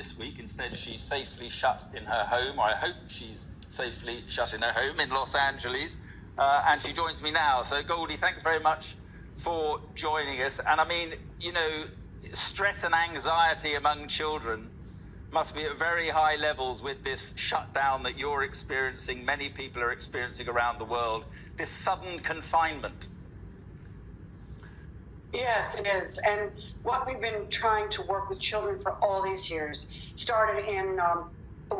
this week. Instead, she's safely shut in her home, or I hope she's safely shut in her home in Los Angeles. And she joins me now. So, Goldie, thanks very much for joining us. And I mean, you know, stress and anxiety among children must be at very high levels with this shutdown that you're experiencing, many people are experiencing around the world, this sudden confinement. Yes, it is. And what we've been trying to work with children for all these years started in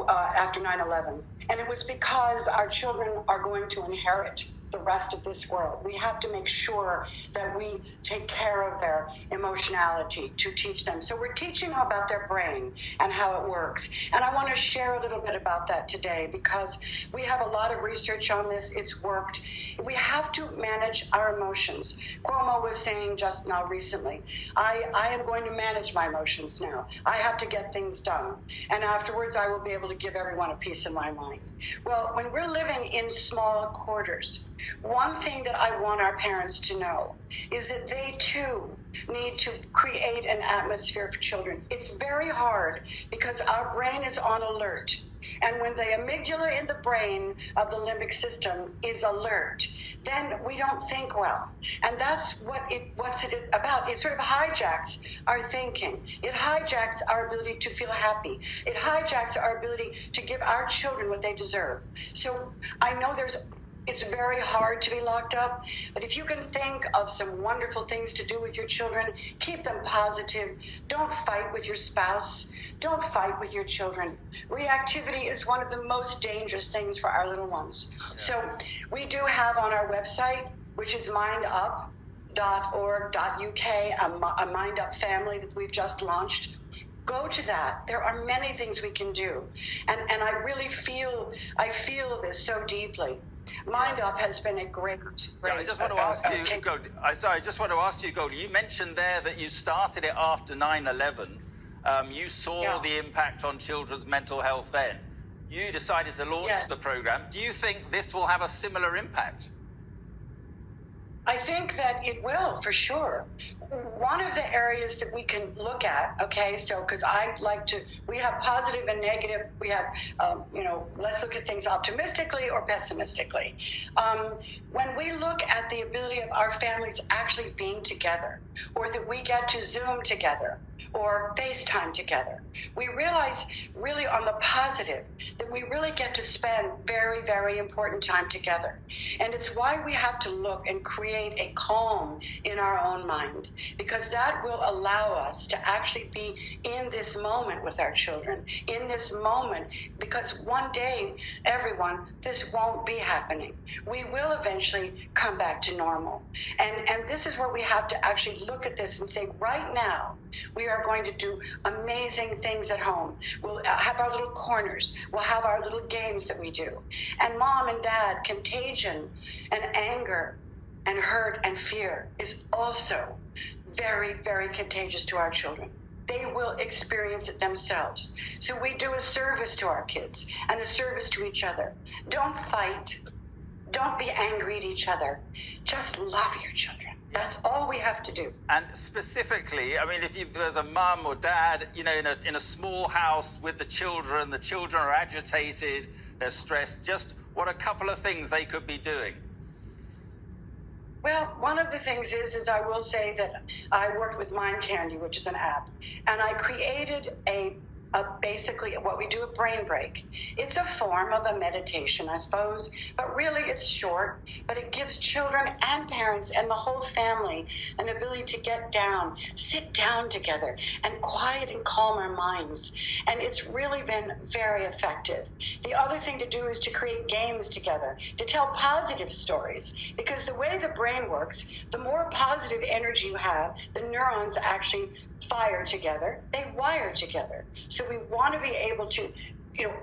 after 9/11. And it was because our children are going to inherit the rest of this world. We have to make sure that we take care of their emotionality to teach them. So we're teaching them about their brain and how it works. And I want to share a little bit about that today because we have a lot of research on this. It's worked. We have to manage our emotions. Cuomo was saying just now recently, I am going to manage my emotions now. I have to get things done. And afterwards, I will be able to give everyone a piece of my mind. Well, when we're living in small quarters, one thing that I want our parents to know is that they too need to create an atmosphere for children. It's very hard because our brain is on alert. And when the amygdala in the brain of the limbic system is alert, then we don't think well. And that's what's it about. It sort of hijacks our thinking. It hijacks our ability to feel happy. It hijacks our ability to give our children what they deserve. So I know it's very hard to be locked up, but if you can think of some wonderful things to do with your children, keep them positive. Don't fight with your spouse. Don't fight with your children. Reactivity is one of the most dangerous things for our little ones. Yeah. So we do have on our website, which is mindup.org.uk, a Mind Up family that we've just launched. Go to that. There are many things we can do. And I really feel this so deeply. Mind Up has been a great. I just want to ask you, Goldie. I just want to ask you, Goldie. You mentioned there that you started it after 9/11. You saw the impact on children's mental health then. You decided to launch the program. Do you think this will have a similar impact? I think that it will, for sure. One of the areas that we can look at, because we have positive and negative. We have, let's look at things optimistically or pessimistically. When we look at the ability of our families actually being together, or that we get to Zoom together, or FaceTime together, we realize really on the positive that we really get to spend very, very important time together. And it's why we have to look and create a calm in our own mind, because that will allow us to actually be in this moment with our children, in this moment, because one day, everyone, this won't be happening. We will eventually come back to normal. And this is where we have to actually look at this and say, right now, we are going to do amazing things at home. We'll have our little corners. We'll have our little games that we do. And mom and dad, contagion and anger and hurt and fear is also very, very contagious to our children. They will experience it themselves. So we do a service to our kids and a service to each other. Don't fight. Don't be angry at each other. Just love your children. That's all we have to do. And specifically, I mean, if there's a mum or dad, in a small house with the children are agitated, they're stressed, just what a couple of things they could be doing. Well, one of the things is I will say that I worked with Mind Candy, which is an app, and I created basically what we do, a brain break. It's a form of a meditation, I suppose, but really it's short, but it gives children and parents and the whole family an ability to sit down together and quiet and calm our minds. And it's really been very effective. The other thing to do is to create games together, to tell positive stories, because the way the brain works, the more positive energy you have, the neurons actually fire together, they wire together. So we want to be able to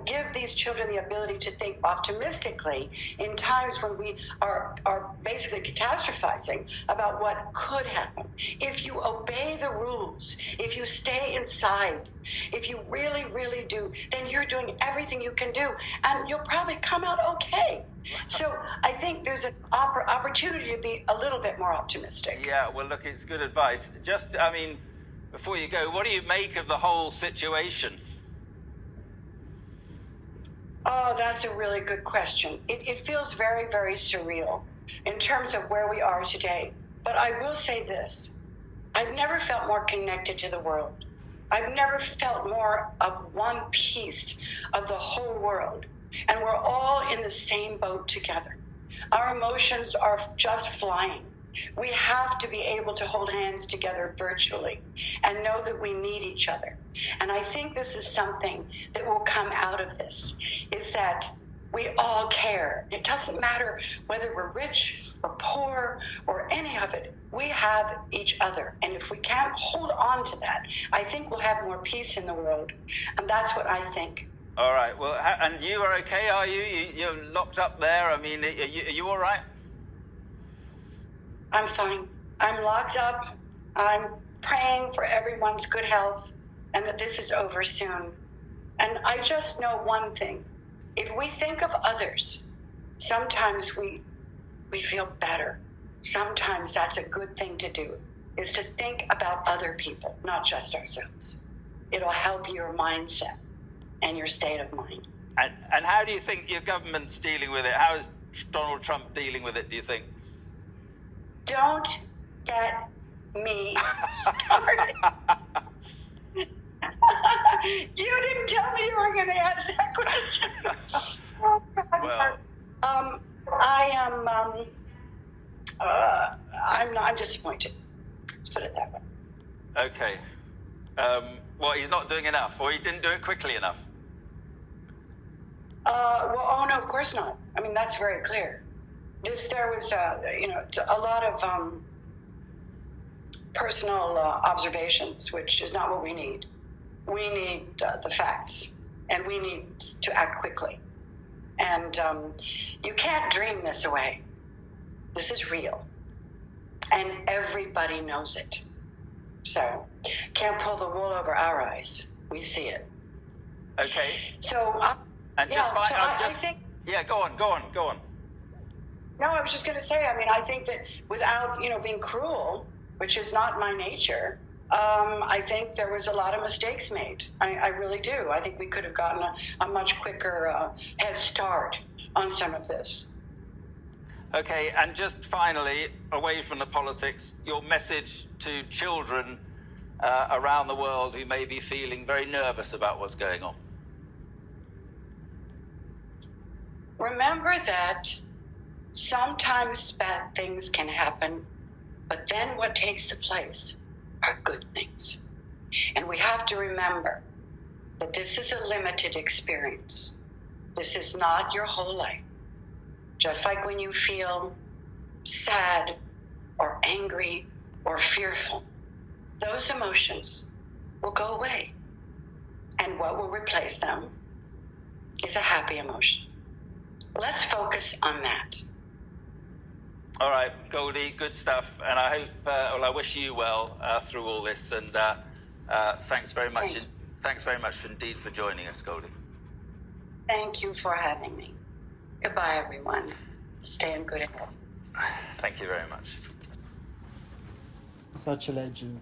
give these children the ability to think optimistically in times when we are basically catastrophizing about what could happen. If you obey the rules, if you stay inside, if you really, really do, then you're doing everything you can do, and you'll probably come out okay. So I think there's an opportunity to be a little bit more optimistic. Yeah, well, look, it's good advice. Before you go, what do you make of the whole situation? Oh, that's a really good question. It feels very, very surreal in terms of where we are today. But I will say this. I've never felt more connected to the world. I've never felt more of one piece of the whole world. And we're all in the same boat together. Our emotions are just flying. We have to be able to hold hands together virtually and know that we need each other. And I think this is something that will come out of this, is that we all care. It doesn't matter whether we're rich or poor or any of it. We have each other. And if we can't hold on to that, I think we'll have more peace in the world. And that's what I think. All right. Well, and you are okay, are you? You're locked up there? I mean, are you all right? I'm fine. I'm locked up. I'm praying for everyone's good health and that this is over soon. And I just know one thing. If we think of others, sometimes we feel better. Sometimes that's a good thing to do, is to think about other people, not just ourselves. It'll help your mindset and your state of mind. And how do you think your government's dealing with it? How is Donald Trump dealing with it, do you think? Don't get me started. You didn't tell me you were going to ask that question. Oh, God. Well, I'm disappointed. Let's put it that way. okay. Well, he's not doing enough, or he didn't do it quickly enough. Oh no, of course not. I mean, that's very clear. There was, a lot of personal observations, which is not what we need. We need the facts, and we need to act quickly. And you can't dream this away. This is real, and everybody knows it. So, can't pull the wool over our eyes. We see it. Okay. So, And yeah, just, so I think. Yeah, go on. No, I was just going to say, I mean, I think that without, being cruel, which is not my nature, I think there was a lot of mistakes made. I really do. I think we could have gotten a much quicker head start on some of this. Okay, and just finally, away from the politics, your message to children around the world who may be feeling very nervous about what's going on. Remember that sometimes bad things can happen, but then what takes the place are good things. And we have to remember that this is a limited experience. This is not your whole life. Just like when you feel sad or angry or fearful, those emotions will go away. And what will replace them is a happy emotion. Let's focus on that. All right, Goldie, good stuff. And I hope, I wish you well through all this. And thanks very much. Thanks very much indeed for joining us, Goldie. Thank you for having me. Goodbye, everyone. Stay in good health. Thank you very much. Such a legend.